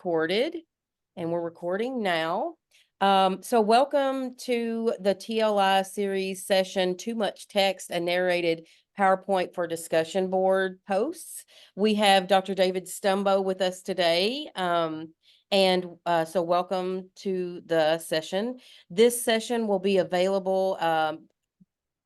recorded, and we're recording now. So welcome to the TLI series session, Too Much Text, a narrated PowerPoint for discussion board posts. We have Dr. David Stumbo with us today. So welcome to the session. This session will be available, I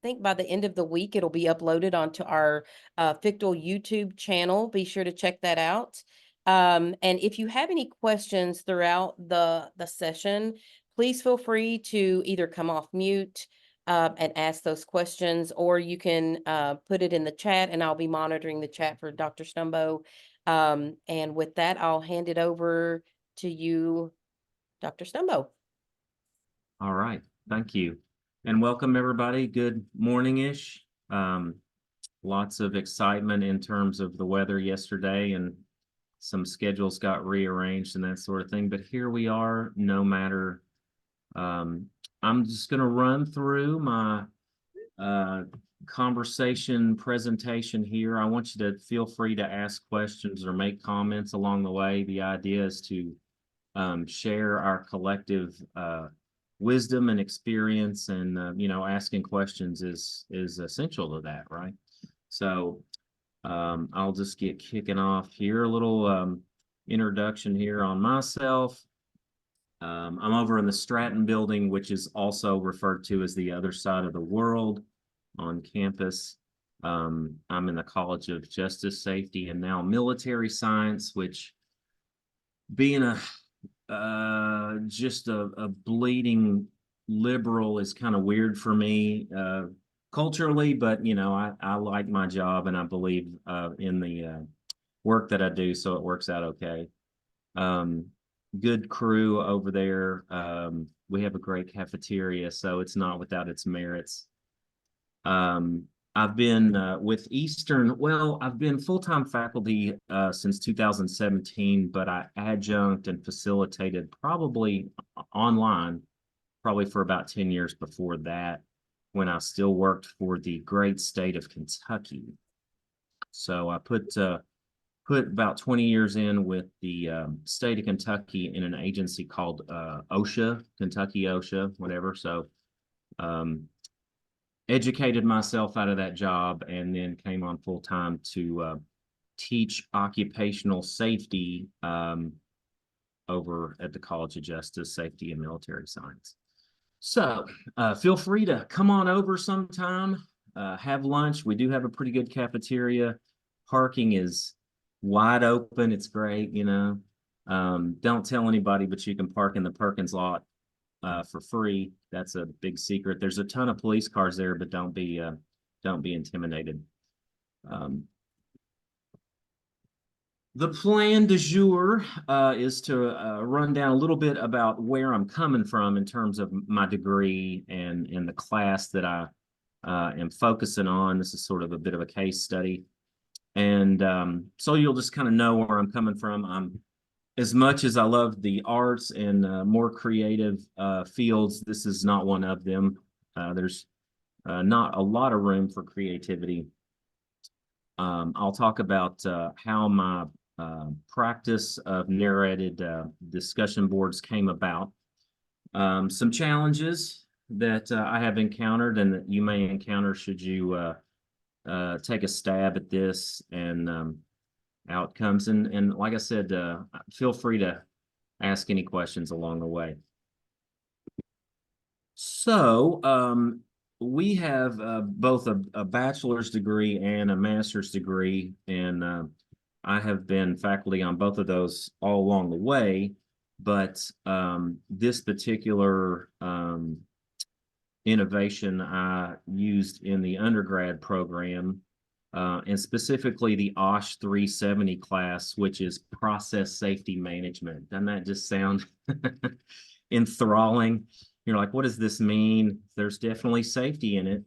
think by the end of the week, it'll be uploaded onto our FCT&L YouTube channel. Be sure to check that out. And if you have any questions throughout the session, please feel free to either come off mute and ask those questions, or you can put it in the chat, and I'll be monitoring the chat for Dr. Stumbo. And with that, I'll hand it over to you, Dr. Stumbo. All right, thank you. And welcome everybody. Good morning-ish. Lots of excitement in terms of the weather yesterday, and some schedules got rearranged and that sort of thing. But here we are, no matter. I'm just going to run through my conversation presentation here. I want you to feel free to ask questions or make comments along the way. The idea is to share our collective wisdom and experience, and asking questions is essential to that, right? So I'll just get kicking off here. A little introduction here on myself. I'm over in the Stratton building, which is also referred to as the other side of the world on campus. I'm in the College of Justice, Safety, and now Military Science, which, being just a bleeding liberal, is kind of weird for me culturally, but I like my job, and I believe in the work that I do, so it works out okay. Good crew over there. We have a great cafeteria, so it's not without its merits. I've been with Eastern, I've been full-time faculty since 2017, but I adjunct and facilitated probably online, probably for about 10 years before that, when I still worked for the great state of Kentucky. So I put about 20 years in with the state of Kentucky in an agency called OSHA, Kentucky OSHA, whatever. So educated myself out of that job, and then came on full time to teach occupational safety over at the College of Justice, Safety, and Military Science. So feel free to come on over sometime, have lunch. We do have a pretty good cafeteria. Parking is wide open. It's great, Don't tell anybody, but you can park in the Perkins lot for free. That's a big secret. There's a ton of police cars there, but don't be intimidated. The plan du jour is to run down a little bit about where I'm coming from in terms of my degree and the class that I am focusing on. This is sort of a bit of a case study. And so you'll just kind of know where I'm coming from. As much as I love the arts and more creative fields, this is not one of them. There's not a lot of room for creativity. I'll talk about how my practice of narrated discussion boards came about. Some challenges that I have encountered and that you may encounter should you take a stab at this, and outcomes. And like I said, feel free to ask any questions along the way. So we have both a bachelor's degree and a master's degree, and I have been faculty on both of those all along the way. But this particular innovation I used in the undergrad program, and specifically the OSH 370 class, which is Process Safety Management. Doesn't that just sound enthralling? You're like, what does this mean? There's definitely safety in it.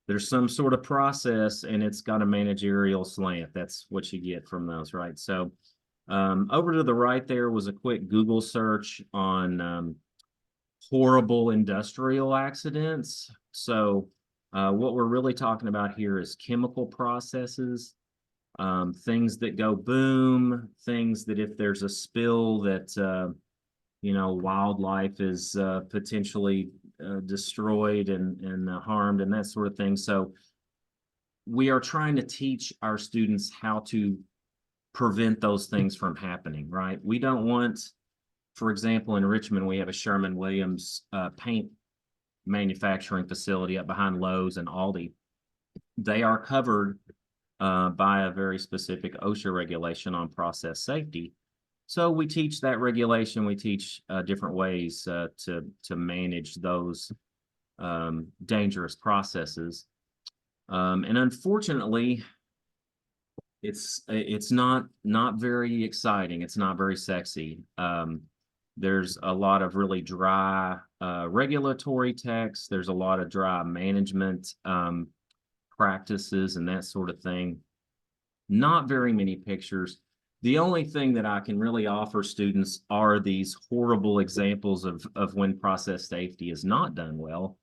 There's some sort of process, and it's got a managerial slant. That's what you get from those, right? So over to the right there was a quick Google search on horrible industrial accidents. So what we're really talking about here is chemical processes. things that go boom, things that if there's a spill that, wildlife is potentially destroyed and harmed and that sort of thing. So we are trying to teach our students how to prevent those things from happening, right? We don't want, for example, in Richmond, we have a Sherman-Williams paint manufacturing facility up behind Lowe's and Aldi. They are covered by a very specific OSHA regulation on process safety. So we teach that regulation. We teach different ways to manage those dangerous processes. And unfortunately, it's not very exciting. It's not very sexy. There's a lot of really dry regulatory text. There's a lot of dry management practices and that sort of thing. Not very many pictures. The only thing that I can really offer students are these horrible examples of when process safety is not done well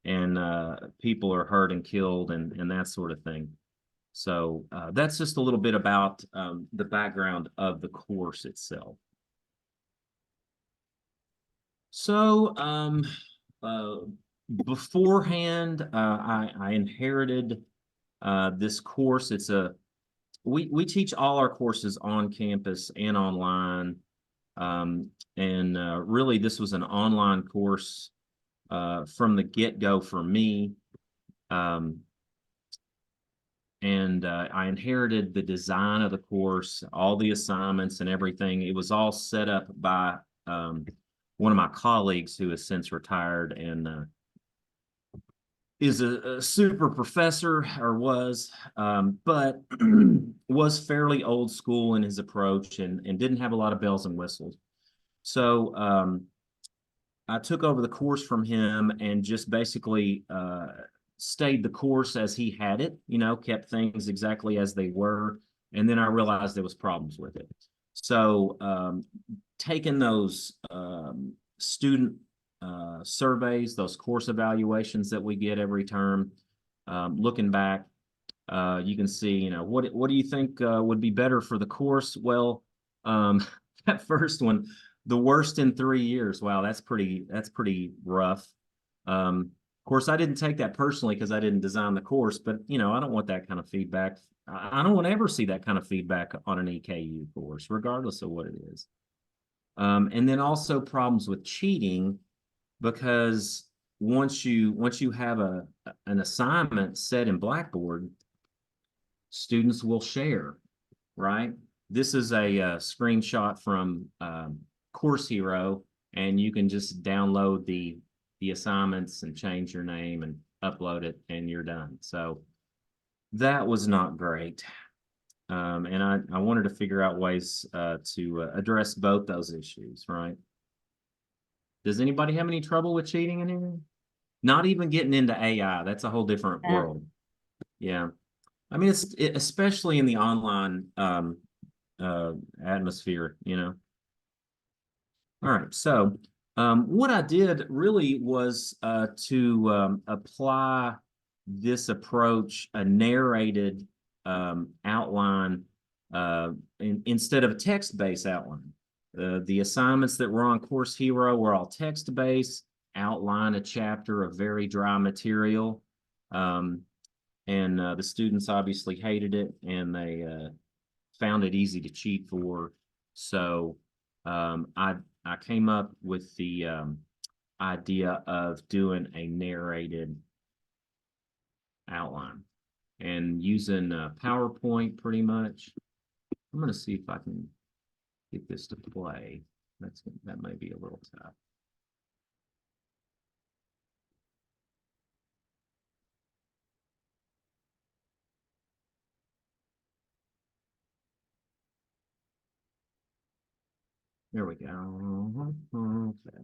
and people are hurt and killed and that sort of thing. So that's just a little bit about the background of the course itself. So beforehand, I inherited this course. We teach all our courses on campus and online. Really, this was an online course from the get-go for me. I inherited the design of the course, all the assignments and everything. It was all set up by one of my colleagues who has since retired and is a super professor, or was, but was fairly old school in his approach and didn't have a lot of bells and whistles. So I took over the course from him and just basically stayed the course as he had it, kept things exactly as they were. And then I realized there was problems with it. So taking those student surveys, those course evaluations that we get every term, looking back, you can see, what do you think would be better for the course? Well, that first one, the worst in 3 years. Wow, that's pretty rough. Of course, I didn't take that personally because I didn't design the course, but I don't want that kind of feedback. I don't want to ever see that kind of feedback on an EKU course, regardless of what it is. And then also problems with cheating, because once you have an assignment set in Blackboard, students will share, right? This is a screenshot from Course Hero, and you can just download the assignments and change your name and upload it, and you're done. So that was not great. And I wanted to figure out ways to address both those issues, right? Does anybody have any trouble with cheating in here? Not even getting into AI. That's a whole different world. Yeah. I mean, especially in the online atmosphere, All right. So what I did really was to apply this approach, a narrated outline instead of a text-based outline. The assignments that were on Course Hero were all text-based, outline a chapter of very dry material. The students obviously hated it, and they found it easy to cheat for. So I came up with the idea of doing a narrated outline and using PowerPoint pretty much. I'm going to see if I can get this to play. That may be a little tough. There we go. Okay.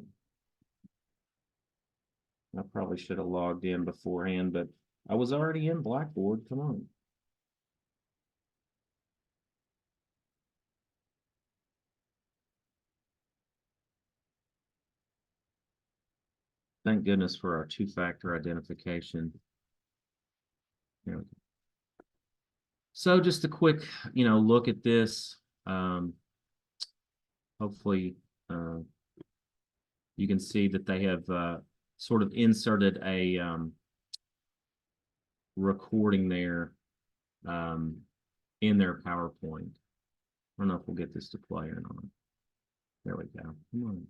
I probably should have logged in beforehand, but I was already in Blackboard. Come on. Thank goodness for our two-factor identification. Here we go. So just a quick, look at this. Hopefully, you can see that they have sort of inserted a recording there in their PowerPoint. I don't know if we'll get this to play or not. There we go. Come on.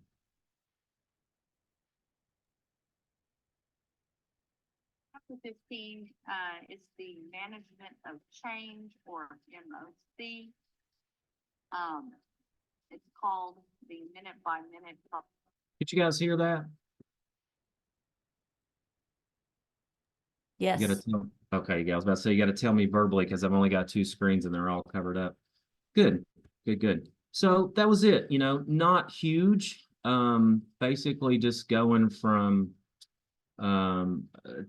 Chapter 15 is the management of change, or MOC. It's called the minute by minute. Did you guys hear that? Yes. You gotta tell, okay, yeah, I was about to say, you gotta tell me verbally because I've only got two screens and they're all covered up. Good, good, good. So that was it, not huge. Basically just going from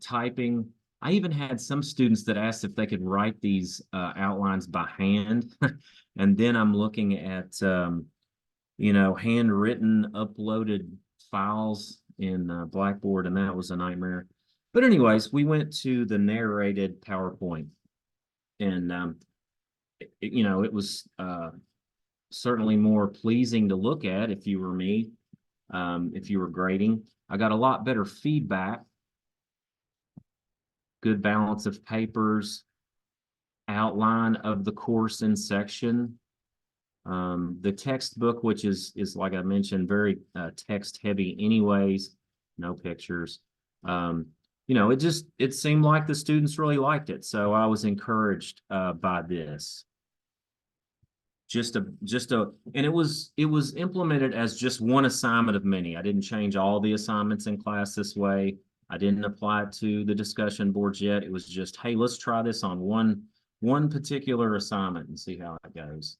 typing. I even had some students that asked if they could write these outlines by hand. And then I'm looking at, handwritten, uploaded files in Blackboard, and that was a nightmare. But anyways, we went to the narrated PowerPoint, and it was certainly more pleasing to look at if you were me, if you were grading. I got a lot better feedback, good balance of papers, outline of the course in section. The textbook, which is like I mentioned, very text heavy anyways, no pictures. It seemed like the students really liked it. So I was encouraged by this. And it was implemented as just one assignment of many. I didn't change all the assignments in class this way. I didn't apply it to the discussion boards yet. It was just, hey, let's try this on one particular assignment and see how it goes.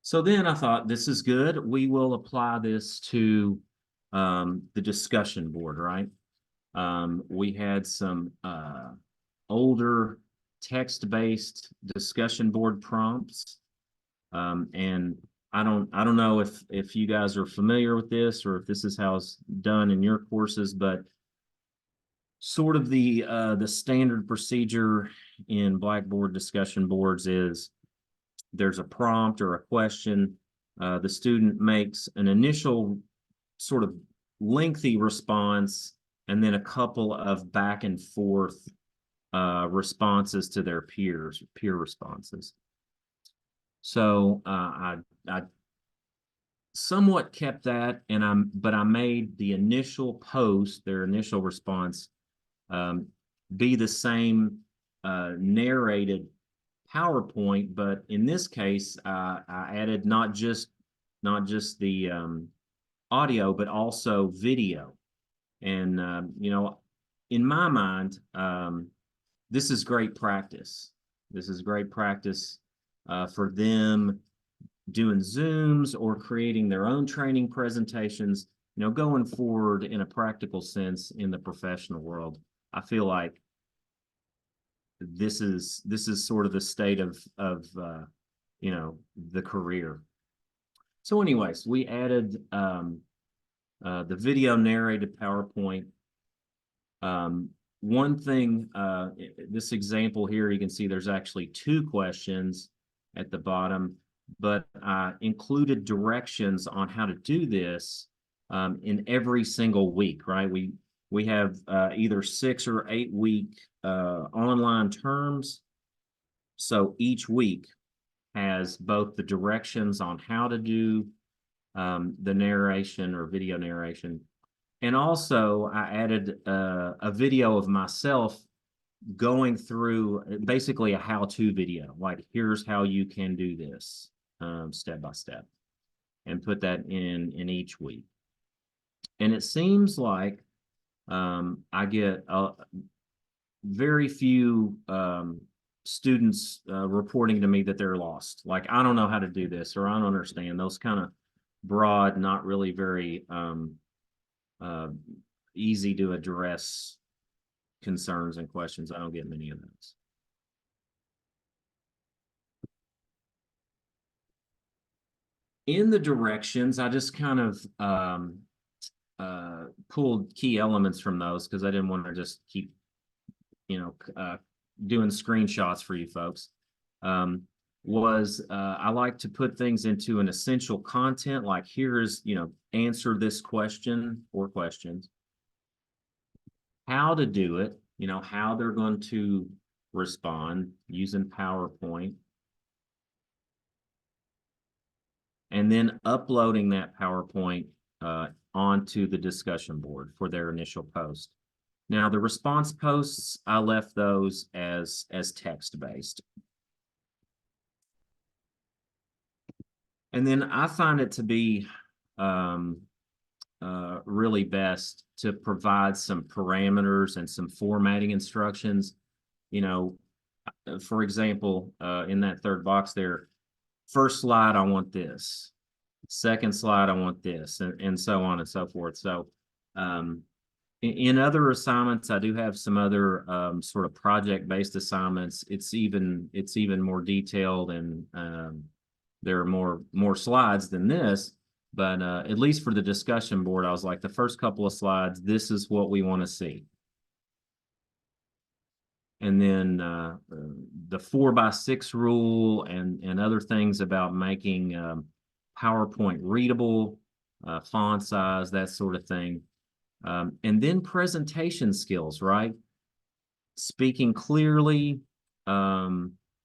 So then I thought, this is good. We will apply this to the discussion board, right? We had some older text-based discussion board prompts. And I don't know if you guys are familiar with this or if this is how it's done in your courses, but sort of the standard procedure in Blackboard discussion boards is there's a prompt or a question. The student makes an initial sort of lengthy response and then a couple of back and forth responses to their peer responses. So I somewhat kept that, but I made the initial post, their initial response, be the same narrated PowerPoint, but in this case, I added not just the audio, but also video. And in my mind, this is great practice. This is great practice for them doing Zooms or creating their own training presentations, going forward in a practical sense in the professional world. I feel like this is sort of the state of the career. So anyways, we added the video narrated PowerPoint. One thing, this example here, you can see there's actually two questions at the bottom, but I included directions on how to do this in every single week, right? We have either 6 or 8 week online terms. So each week has both the directions on how to do the narration or video narration. And also I added a video of myself going through basically a how-to video, like here's how you can do this step by step, and put that in each week. And it seems like I get very few students reporting to me that they're lost. Like, I don't know how to do this, or I don't understand. Those kind of broad, not really very easy to address concerns and questions. I don't get many of those. In the directions, I just kind of pulled key elements from those because I didn't want to just keep, doing screenshots for you folks, was I like to put things into an essential content, like here's, answer this question or questions, how to do it, how they're going to respond using PowerPoint, and then uploading that PowerPoint onto the discussion board for their initial post. Now, the response posts, I left those as text-based. And then I find it to be really best to provide some parameters and some formatting instructions. For example, in that third box there, first slide, I want this. Second slide, I want this, and so on and so forth. So in other assignments, I do have some other sort of project-based assignments. It's even more detailed, and there are more slides than this. But at least for the discussion board, I was like, the first couple of slides, this is what we want to see. And then the 4x6 rule and other things about making PowerPoint readable, font size, that sort of thing. And then presentation skills, right? Speaking clearly,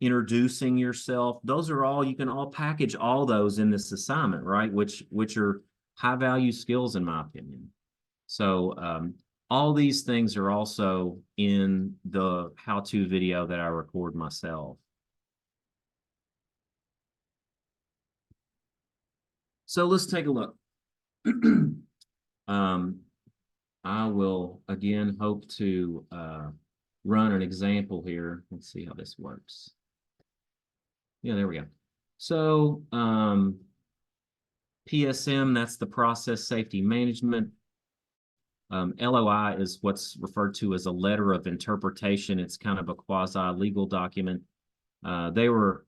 introducing yourself. Those are all, you can all package all those in this assignment, right? Which are high value skills in my opinion. So all these things are also in the how-to video that I record myself. So let's take a look. I will again hope to run an example here. Let's see how this works. Yeah, there we go. So PSM, that's the process safety management. LOI is what's referred to as a letter of interpretation. It's kind of a quasi-legal document. The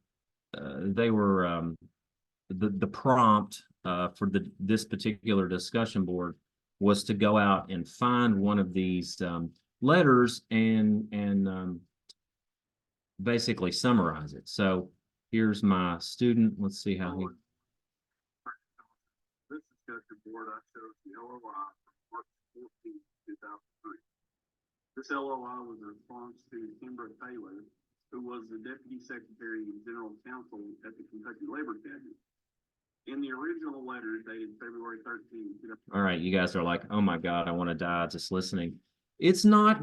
prompt for this particular discussion board was to go out and find one of these letters and basically summarize it. So here's my student. Let's see how he. This discussion board, I chose the LOI from March 14, 2003. This LOI was a response to Kimbra Taylor, who was the Deputy Secretary and General Counsel at the Kentucky Labor Cabinet. In the original letter dated February 13. All right, you guys are like, oh my God, I want to die just listening. It's not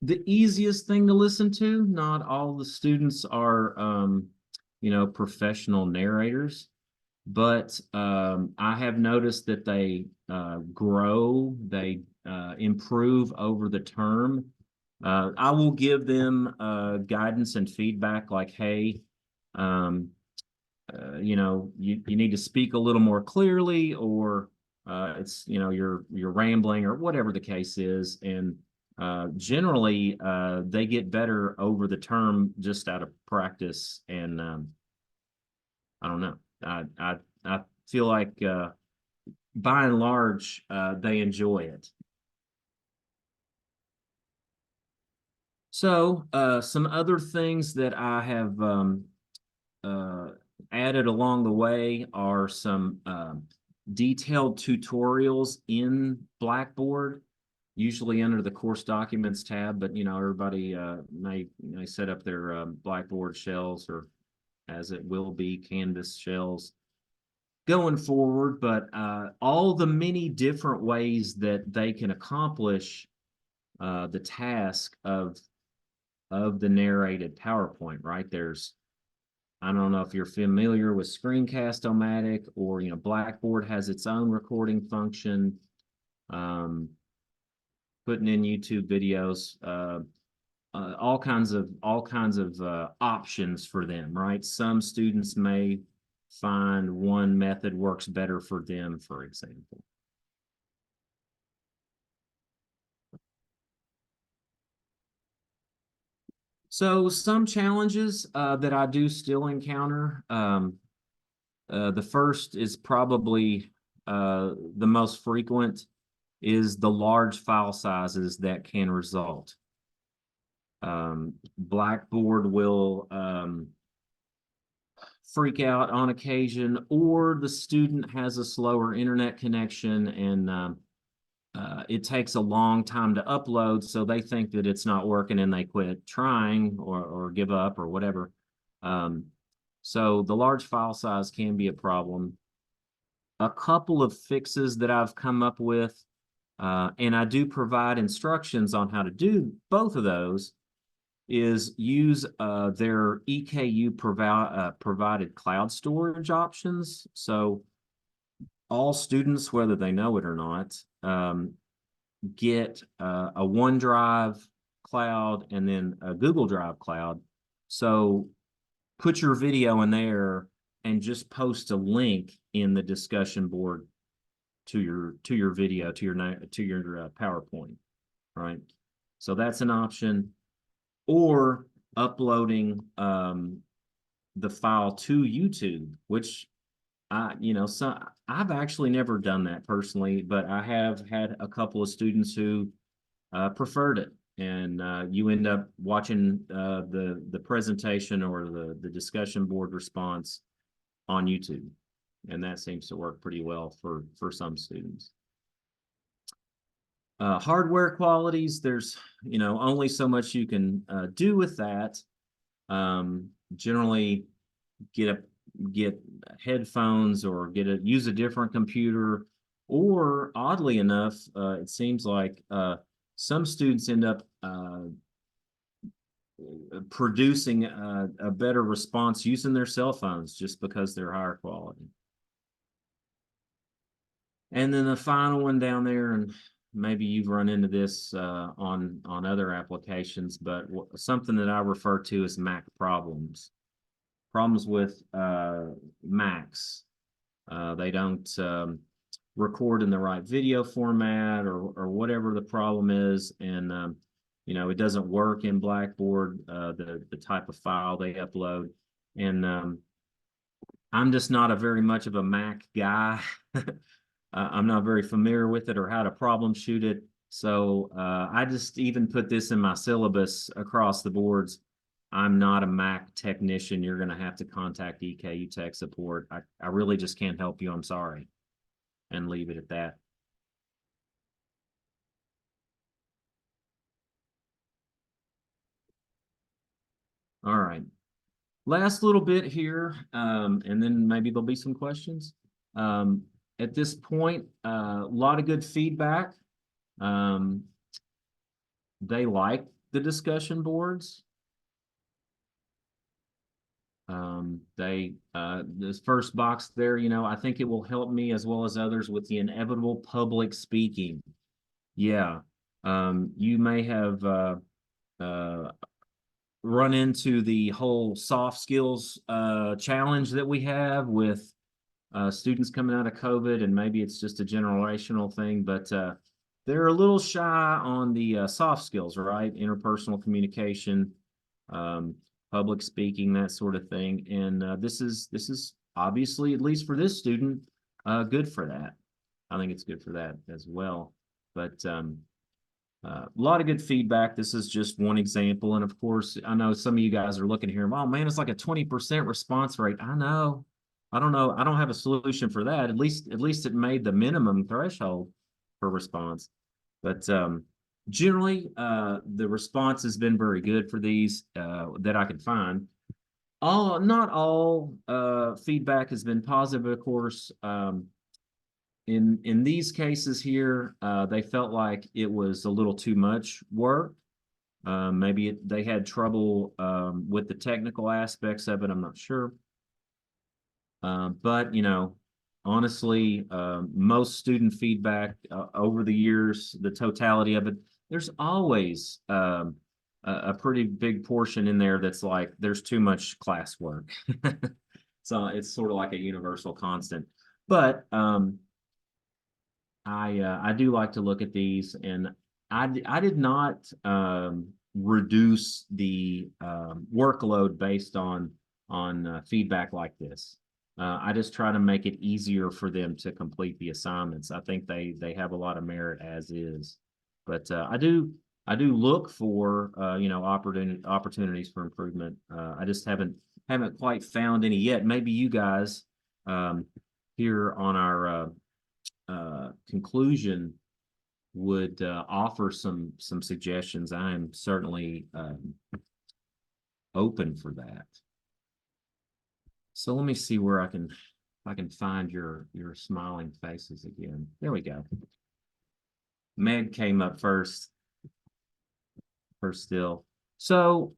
the easiest thing to listen to. Not all the students are, professional narrators, but I have noticed that they grow, they improve over the term. I will give them guidance and feedback like, hey, you need to speak a little more clearly, or it's, you're rambling, or whatever the case is. And generally, they get better over the term just out of practice. And I don't know. I feel like by and large, they enjoy it. So some other things that I have added along the way are some detailed tutorials in Blackboard, usually under the course documents tab, but everybody may set up their Blackboard shells, or as it will be, Canvas shells going forward. But all the many different ways that they can accomplish the task of the narrated PowerPoint, right? I don't know if you're familiar with Screencast-O-Matic, or Blackboard has its own recording function. Putting in YouTube videos, all kinds of options for them, right? Some students may find one method works better for them, for example. So some challenges that I do still encounter. The first is probably the most frequent, is the large file sizes that can result. Blackboard will freak out on occasion, or the student has a slower internet connection and it takes a long time to upload, so they think that it's not working and they quit trying or give up or whatever. So the large file size can be a problem. A couple of fixes that I've come up with, and I do provide instructions on how to do both of those, is use their EKU provided cloud storage options. So all students, whether they know it or not, get a OneDrive cloud and then a Google Drive cloud. So put your video in there and just post a link in the discussion board to your video, to your PowerPoint, right? So that's an option. Or uploading the file to YouTube, which I've actually never done that personally, but I have had a couple of students who preferred it, and you end up watching the presentation or the discussion board response on YouTube, and that seems to work pretty well for some students. Hardware qualities, there's only so much you can do with that. Generally, get headphones or use a different computer, or oddly enough, it seems like some students end up producing a better response using their cell phones just because they're higher quality. And then the final one down there, and maybe you've run into this on other applications, but something that I refer to as Mac problems. Problems with Macs. They don't record in the right video format or whatever the problem is, and it doesn't work in Blackboard, the type of file they upload. And I'm just not very much of a Mac guy. I'm not very familiar with it or how to problem shoot it. So I just even put this in my syllabus across the boards. I'm not a Mac technician. You're going to have to contact EKU tech support. I really just can't help you. I'm sorry. And leave it at that. All right. Last little bit here, and then maybe there'll be some questions. At this point, a lot of good feedback. They like the discussion boards. This first box there, I think it will help me as well as others with the inevitable public speaking. Yeah. You may have run into the whole soft skills challenge that we have with students coming out of COVID, and maybe it's just a generational thing, but they're a little shy on the soft skills, right? Interpersonal communication, public speaking, that sort of thing. And this is obviously, at least for this student, good for that. I think it's good for that as well. But a lot of good feedback. This is just one example. And of course, I know some of you guys are looking here, oh man, it's like a 20% response rate. I know. I don't know. I don't have a solution for that. At least it made the minimum threshold for response. But generally, the response has been very good for these that I can find. Not all feedback has been positive, of course. In these cases here, they felt like it was a little too much work. Maybe they had trouble with the technical aspects of it. I'm not sure. But honestly, most student feedback over the years, the totality of it, there's always a pretty big portion in there that's like there's too much classwork. So it's sort of like a universal constant. But I do like to look at these, and I did not reduce the workload based on feedback like this. I just try to make it easier for them to complete the assignments. I think they have a lot of merit as is, but I do I do look for, you know, opportunities for improvement. I just haven't quite found any yet. Maybe you guys, here on our, conclusion would, offer some suggestions. I am certainly, open for that. So let me see where I can find your smiling faces again. There we go. Meg came up first still. So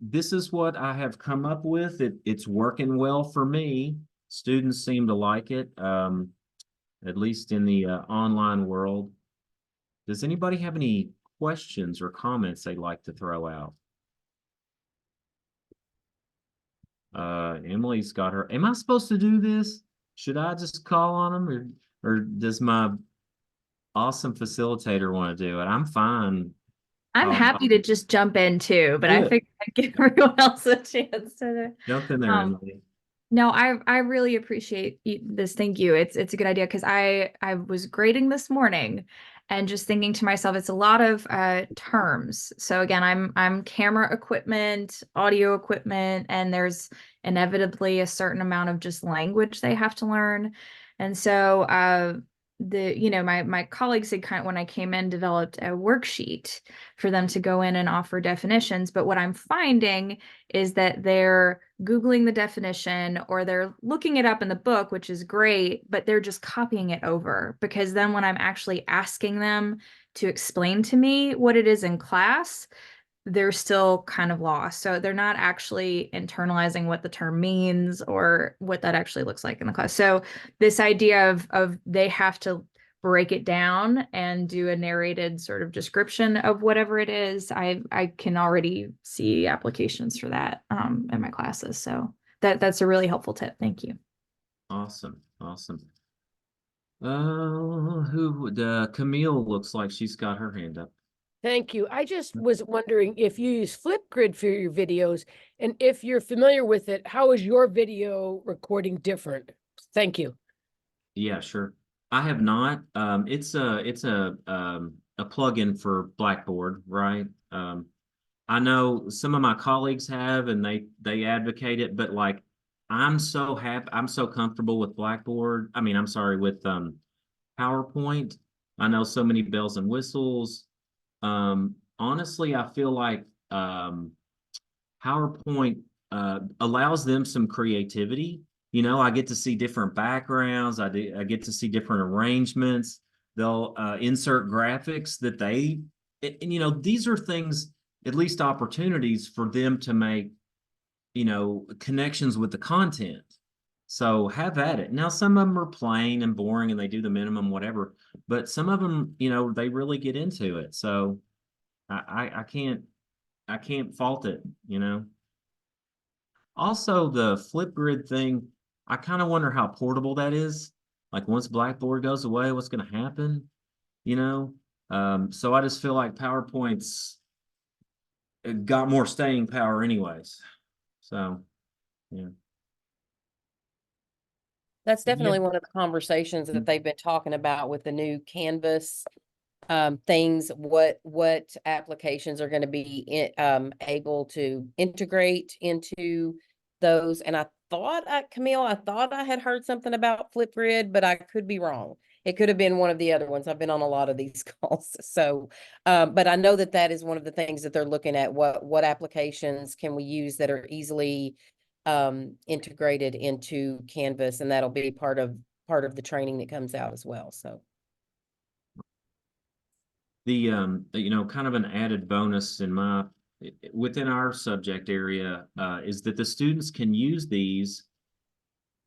this is what I have come up with. It's working well for me. Students seem to like it, at least in the online world. Does anybody have any questions or comments they'd like to throw out? Emily's got her. Am I supposed to do this? Should I just call on them, or does my awesome facilitator want to do it? I'm fine. I'm I'll happy to just jump in too, but I Good. figured I'd give everyone else a chance to. Jump in there, Emily. No, I really appreciate this. Thank you. It's a good idea because I was grading this morning and just thinking to myself, it's a lot of terms. So again, I'm camera equipment, audio equipment, and there's inevitably a certain amount of just language they have to learn. And so my colleagues had when I came in, developed a worksheet for them to go in and offer definitions. But what I'm finding is that they're Googling the definition or they're looking it up in the book, which is great, but they're just copying it over, because then when I'm actually asking them to explain to me what it is in class, they're still kind of lost. So they're not actually internalizing what the term means or what that actually looks like in the class. So this idea of they have to break it down and do a narrated sort of description of whatever it is, I can already see applications for that in my classes. So that's a really helpful tip. Thank you. Awesome. Who would Camille looks like she's got her hand up. Thank you. I just was wondering if you use Flipgrid for your videos, and if you're familiar with it, how is your video recording different? Thank you. Yeah, sure. I have not. It's a plugin for Blackboard, right? I know some of my colleagues have, and they advocate it, but like I'm so comfortable with Blackboard. I mean, I'm sorry, with PowerPoint. I know so many bells and whistles. Honestly, I feel like PowerPoint allows them some creativity. You know, I get to see different backgrounds. I get to see different arrangements. They'll insert graphics that and you know, these are things, at least opportunities for them to make, you know, connections with the content. So have at it. Now, some of them are plain and boring and they do the minimum, whatever, but some of them, you know, they really get into it. So I can't fault it, you know. Also, the Flipgrid thing, I kind of wonder how portable that is. Like once Blackboard goes away, what's going to happen, you know? So I just feel like PowerPoint's got more staying power anyways. So, yeah. That's Yeah. definitely one of the conversations that they've been talking about with the new Canvas things, what applications are going to be able to integrate into those. And Camille, I thought I had heard something about Flipgrid, but I could be wrong. It could have been one of the other ones. I've been on a lot of these calls. So, but I know that is one of the things that they're looking at. What applications can we use that are easily integrated into Canvas, and that'll be part of the training that comes out as well. So The you know, kind of an added bonus within our subject area is that the students can use these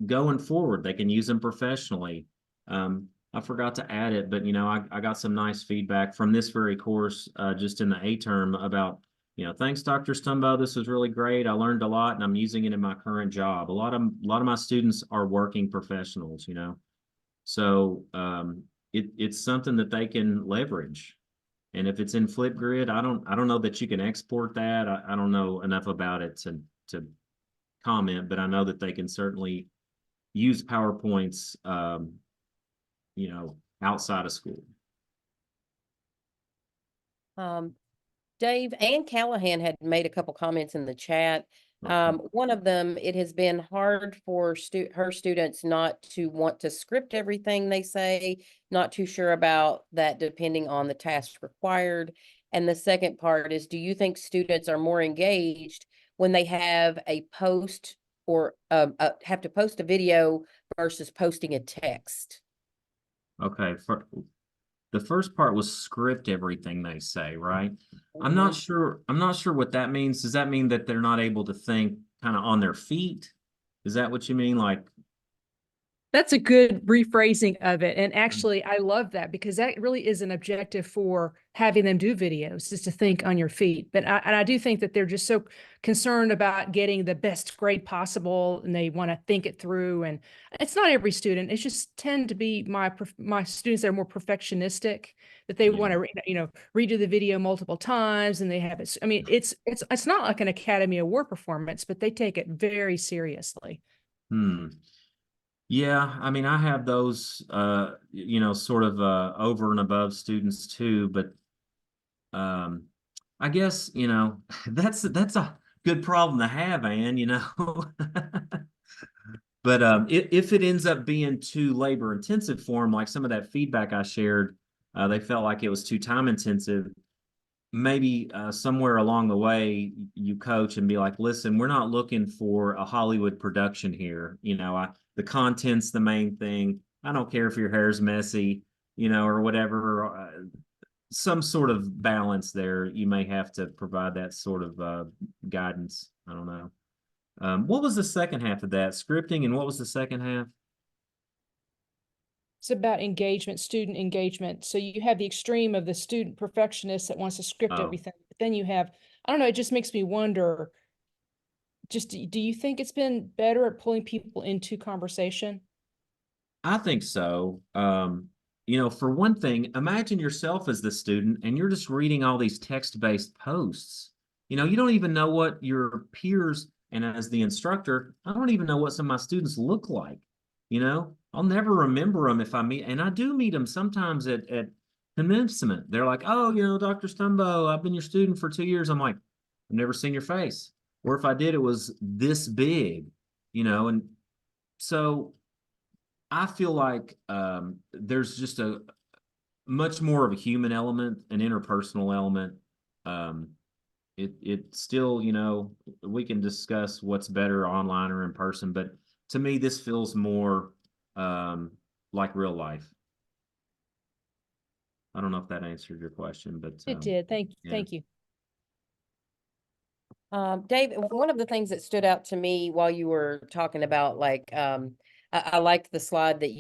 going forward. They can use them professionally. I forgot to add it, but you know, I got some nice feedback from this very course just in the A term about, you know, thanks, Dr. Stumbo. This was really great. I learned a lot and I'm using it in my current job. A lot of my students are working professionals, you know. So it's something that they can leverage. And if it's in Flipgrid, I don't know that you can export that. I don't know enough about it to comment, but I know that they can certainly use PowerPoints, you know, outside of school. Dave and Callahan had made a couple comments in the chat. Okay. One of them, it has been hard for her students not to want to script everything they say, not too sure about that depending on the task required. And the second part is, do you think students are more engaged when they have a post or have to post a video versus posting a text? Okay. The first part was script everything they say, right? I'm Mhm. not sure. I'm not sure what that means. Does that mean that they're not able to think kind of on their feet? Is that what you mean? Like, That's a good rephrasing of it. And actually, I love that because that really is an objective for having them do videos, is to think on your feet. But I do think that they're just so concerned about getting the best grade possible, and they want to think it through. And it's not every student. It's just tend to be my students that are more perfectionistic, that they Yeah. want to redo the video multiple times, and they have it. I mean, it's not like an Academy Award performance, but they take it very seriously. Yeah, I mean, I have those, sort of over and above students too, but I guess, that's a good problem to have, Ann. But if it ends up being too labor intensive for them, like some of that feedback I shared, they felt like it was too time intensive. Maybe somewhere along the way you coach and be like, listen, we're not looking for a Hollywood production here. The content's the main thing. I don't care if your hair's messy, or whatever. Some sort of balance there. You may have to provide that sort of guidance. I don't know. What was the second half of that? Scripting, and what was the second half? It's about engagement, student engagement. So you have the extreme of the student perfectionist that wants to script Oh. everything. But then you have, I don't know, it just makes me wonder, just do you think it's been better at pulling people into conversation? I think so. For one thing, imagine yourself as the student and you're just reading all these text-based posts. You don't even know what your peers, and as the instructor, I don't even know what some of my students look like. I'll never remember them if I meet, and I do meet them sometimes at commencement. They're like, oh, Dr. Stumbo, I've been your student for 2 years. I'm like, I've never seen your face. Or if I did, it was this big, and so I feel like there's just a much more of a human element, an interpersonal element. It still, we can discuss what's better online or in person, but to me, this feels more like real life. I don't know if that answered your question, but It did. Thank yeah. you. Dave, one of the things that stood out to me while you were talking about, like, I liked the slide that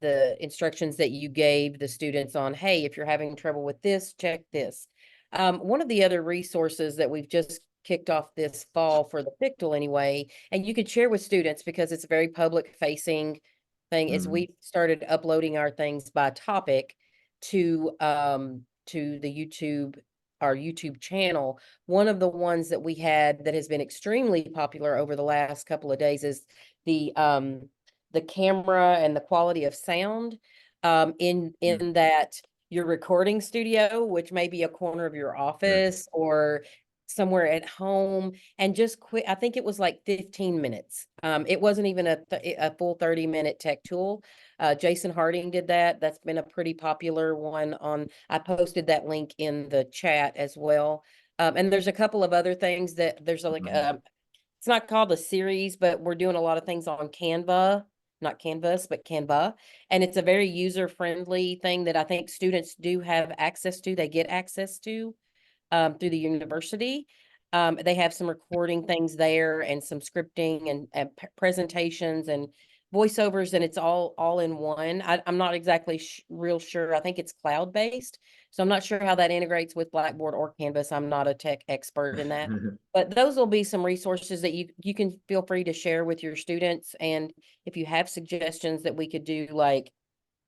the instructions that you gave the students on, hey, if you're having trouble with this, check this. One of the other resources that we've just kicked off this fall for the FCT&L anyway, and you could share with students because it's a very public facing thing, is we started uploading our things by topic to our YouTube channel. One of the ones that we had that has been extremely popular over the last couple of days is the camera and the quality of sound in that your recording studio, which may be a corner of your office or somewhere at home, and just quit. I think it was like 15 minutes. It wasn't even a full 30-minute tech tool. Jason Harding did that. That's been a pretty popular one I posted that link in the chat as well. And there's a couple of other things that there's it's not called a series, but we're doing a lot of things on Canva, not Canvas, but Canva. And it's a very user-friendly thing that I think students do have access to. They get access to through the university. They have some recording things there and some scripting and presentations and voiceovers, and it's all in one. I'm not exactly real sure. I think it's cloud-based, so I'm not sure how that integrates with Blackboard or Canvas. I'm not a tech expert in that. But those will be some resources that you can feel free to share with your students. And if you have suggestions that we could do, like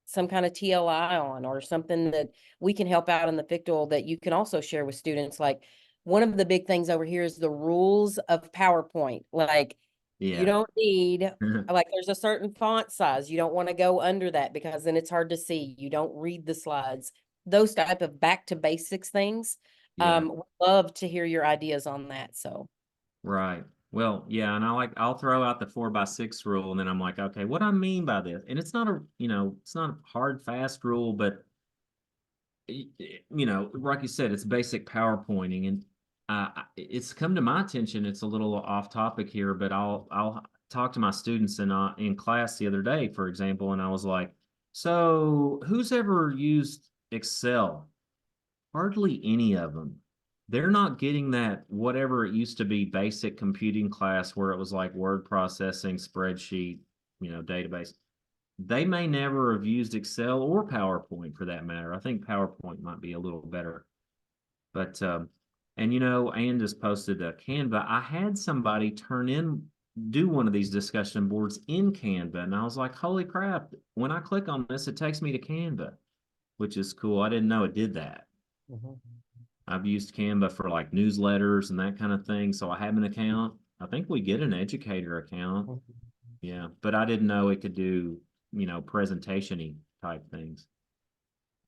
some kind of TLI on, or something that we can help out in the FCT&L that you can also share with students. Like, one of the big things over here is the rules of PowerPoint. Like, you don't need, like, there's a certain font size. You don't want to go under that because then it's hard to see. You don't read the slides. Those type of back to basics things Yeah. Would love to hear your ideas on that. So, Right. Well, yeah, and I'll throw out the 4x6 rule, and then I'm like, okay, what do I mean by this? And it's not a, it's not a hard, fast rule, but like you said, it's basic PowerPointing, and it's come to my attention. It's a little off topic here, but I'll talk to my students in class the other day, for example, and I was like, so who's ever used Excel? Hardly any of them. They're not getting that whatever it used to be basic computing class where it was like word processing, spreadsheet, database. They may never have used Excel or PowerPoint for that matter. I think PowerPoint might be a little better. But and Ann just posted a Canva. I had somebody do one of these discussion boards in Canva, and I was like, holy crap, when I click on this, it takes me to Canva, which is cool. I didn't know it did that. I've used Canva for like newsletters and that kind of thing. So I have an account. I think we get an educator account. Yeah. But I didn't know it could do, presentation-y type things.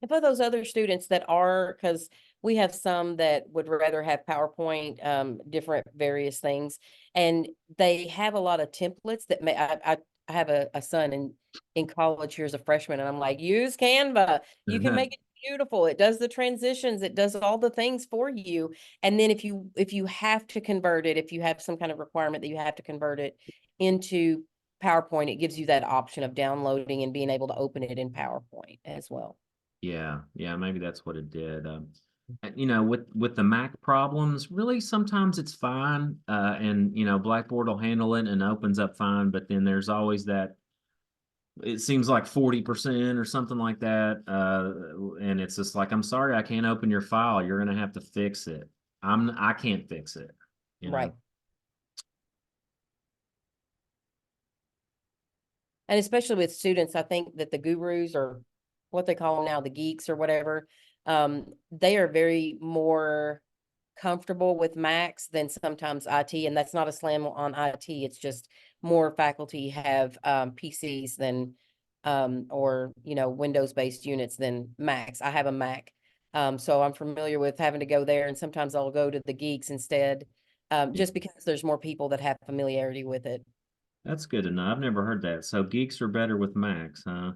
and for those other students that are, because we have some that would rather have PowerPoint, different various things, and they have a lot of templates that I have a son in college here as a freshman, and I'm like, use Canva. You can make it beautiful. It does the transitions. It does all the things for you. And then if you have to convert it, if you have some kind of requirement that you have to convert it into PowerPoint, it gives you that option of downloading and being able to open it in PowerPoint as well. Yeah. Yeah. Maybe that's what it did. With the Mac problems, really sometimes it's fine. And Blackboard will handle it and opens up fine, but then there's always that, it seems like 40% or something like that. And it's just like, I'm sorry, I can't open your file. You're gonna have to fix it. I can't fix it. Right. And especially with students, I think that the gurus, or what they call them now, the geeks or whatever, they are very more comfortable with Macs than sometimes IT. And that's not a slam on IT. It's just more faculty have PCs than or Windows-based units than Macs. I have a Mac. So I'm familiar with having to go there, and sometimes I'll go to the geeks instead, just because there's more people that have familiarity with it. That's good to know. I've never heard that. So geeks are better with Macs, huh?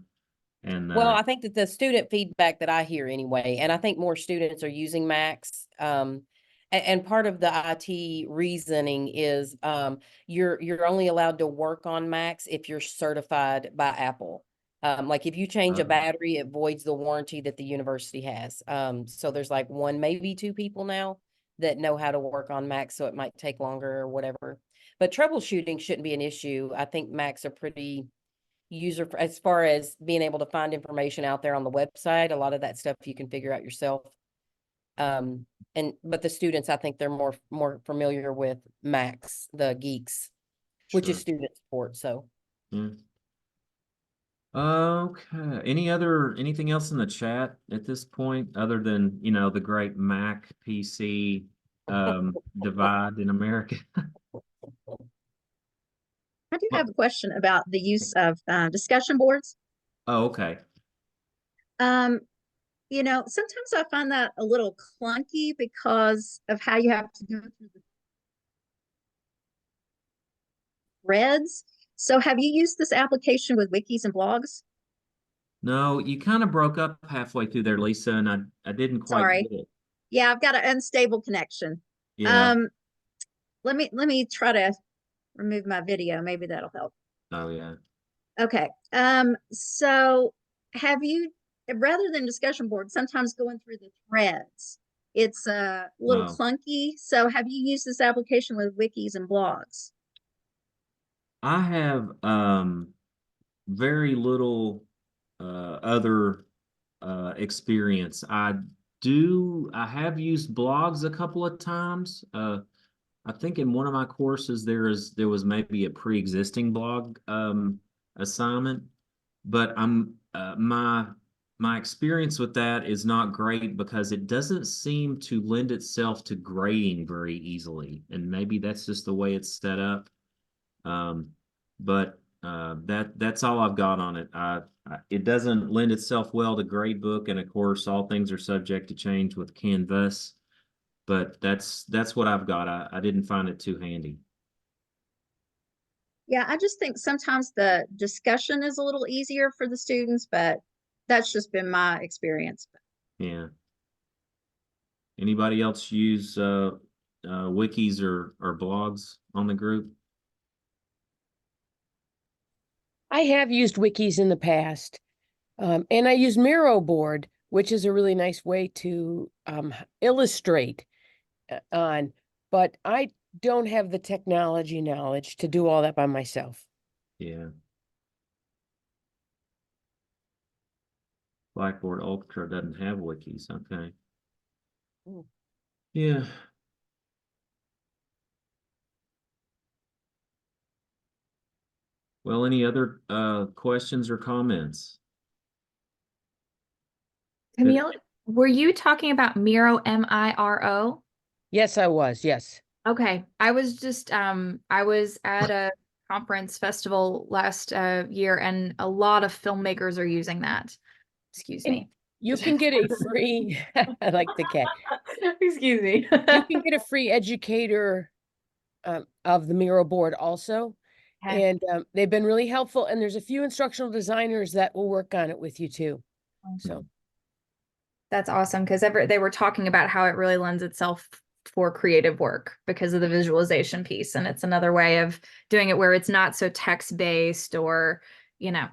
And Well, I think that the student feedback that I hear anyway, and I think more students are using Macs. And part of the IT reasoning is you're only allowed to work on Macs if you're certified by Apple. Like if you change a battery, it voids the warranty that the university has. So there's like one, maybe two people now that know how to work on Macs, so it might take longer or whatever. But troubleshooting shouldn't be an issue. I think Macs are pretty user as far as being able to find information out there on the website. A lot of that stuff you can figure out yourself. But the students, I think they're more familiar with Macs, the geeks, which is student support. So okay. Anything else in the chat at this point other than the great Mac PC divide in America? I do have a question about the use of discussion boards. Oh, okay. Sometimes I find that a little clunky because of how you have to go through the threads. So have you used this application with wikis and blogs? No, you kind of broke up halfway through there, Lisa, and I didn't quite Sorry. get it. Yeah, I've got an unstable connection. Yeah. Let me try to remove my video. Maybe that'll help. Oh, yeah. Okay. So have you, rather than discussion board, sometimes going through the threads, it's a little clunky. So have you used this application with wikis and blogs? I have very little other experience. I have used blogs a couple of times. I think in one of my courses there was maybe a pre-existing blog assignment, but my experience with that is not great because it doesn't seem to lend itself to grading very easily, and maybe that's just the way it's set up. But that's all I've got on it. It doesn't lend itself well to gradebook, and of course, all things are subject to change with Canvas. but that's what I've got. I didn't find it too handy. Yeah, I just think sometimes the discussion is a little easier for the students, but that's just been my experience. Yeah. Anybody else use wikis or blogs on the group? I have used wikis in the past, and I use Miro board, which is a really nice way to illustrate on, but I don't have the technology knowledge to do all that by myself. Yeah. Blackboard Ultra doesn't have wikis. Okay. Mm. Yeah. Well, any other questions or comments? Camille, were you talking about Miro, Miro? Yes, I was. Yes. Okay. I was just I was at a conference festival last year and a lot of filmmakers are using that. Excuse And me. you can get a free, I like the cat. Excuse me. You can get a free educator of the Miro board also. Okay. And they've been really helpful. And there's a few instructional designers that will work on it with you too. So That's awesome because they were talking about how it really lends itself for creative work because of the visualization piece. And it's another way of doing it where it's not so text-based or, yeah.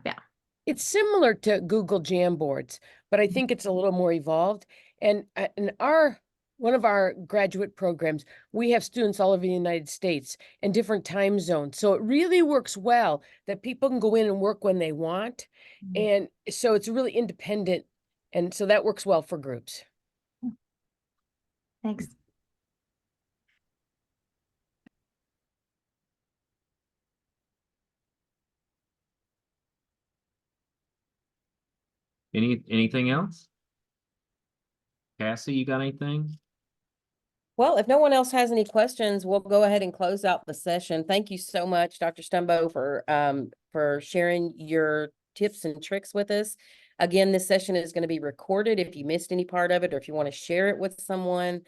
it's similar to Google Jamboards, but I think it's a little more evolved. And in one of our graduate programs, we have students all over the United States in different time zones. So it really works well that people can go in and work when they want. And so it's really independent. And so that works well for groups. Thanks. Anything else? Cassie, you got anything? Well, if no one else has any questions, we'll go ahead and close out the session. Thank you so much, Dr. Stumbo, for sharing your tips and tricks with us. Again, this session is going to be recorded. If you missed any part of it, or if you want to share it with someone,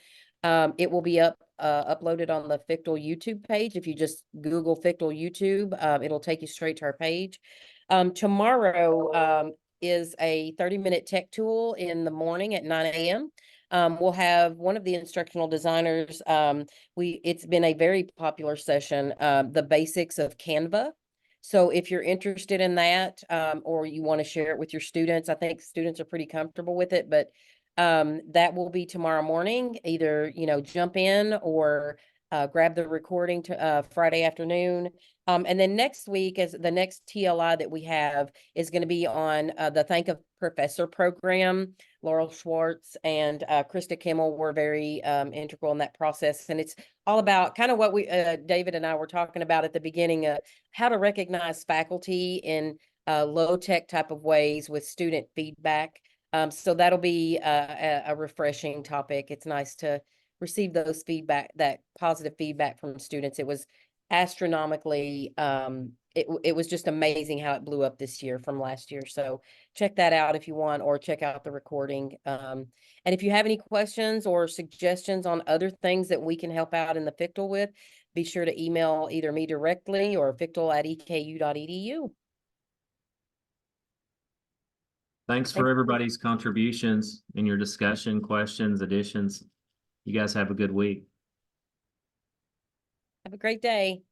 it will be uploaded on the FCT&L YouTube page. If you just Google FCT&L YouTube, it'll take you straight to our page. Tomorrow is a 30-minute tech tool in the morning at 9 a.m. We'll have one of the instructional designers. It's been a very popular session, the basics of Canva. So if you're interested in that, or you want to share it with your students, I think students are pretty comfortable with it, but that will be tomorrow morning. Either, jump in or grab the recording to Friday afternoon. And then next week, as the next TLI that we have is going to be on the Thank a Professor program. Laurel Schwartz and Krista Kimmel were very integral in that process. And it's all about kind of what David and I were talking about at the beginning, how to recognize faculty in low-tech type of ways with student feedback. So that'll be a refreshing topic. It's nice to receive those that positive feedback from students. It was astronomically, it was just amazing how it blew up this year from last year. So check that out if you want, or check out the recording. And if you have any questions or suggestions on other things that we can help out in the FCT&L with, be sure to email either me directly or fictl@eku.edu. Thanks for everybody's contributions in your discussion, questions, additions. You guys have a good week. Have a great day.